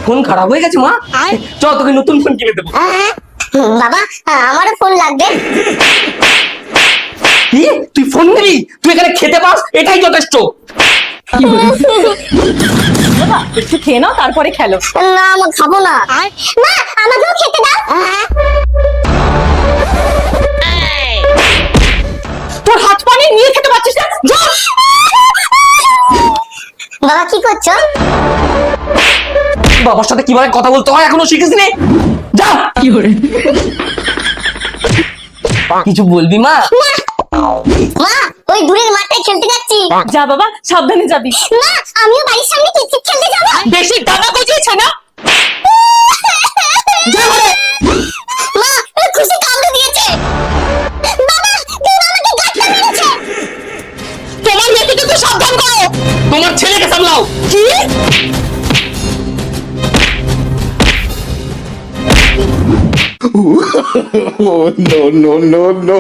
Phone খারাপ হয়ে গেছে মা, চল তোকে নতুন ফোন কিনে দেবো। বাবা আমারও ফোন লাগবে। কি তুই ফোন নিবি? তুই এখানে খেতে পাস, এটাই যথেষ্ট। বাবা একটু খেয়ে নাও, তারপরে খেলো। না আমি খাবো না। মা আমাকেও খেতে দাও। তোর হাত পা নিয়ে খেতে পারছিস না? যা। বাবা কি করছো? বাবার সাথে কিভাবে কথা বলতে হয় এখনো শিখিসনি? যা। কিছু বলবি মা? মা ওই দূরের মাঠে খেলতে যাচ্ছি। যা বাবা, সাবধানে যাবি। না আমিও বাড়ির সামনে ক্রিকেট খেলতে যাব। বেশি দাদা গজিয়েছে না? মা খুশি কামড়ে দিয়েছে। বাবা কেউ আমাকে গাঁটটা মেরেছে। তোমার মেয়েকে তো সাবধান করো। তোমার ছেলেকে সামলাও। কি? Oh, no, no, no, no.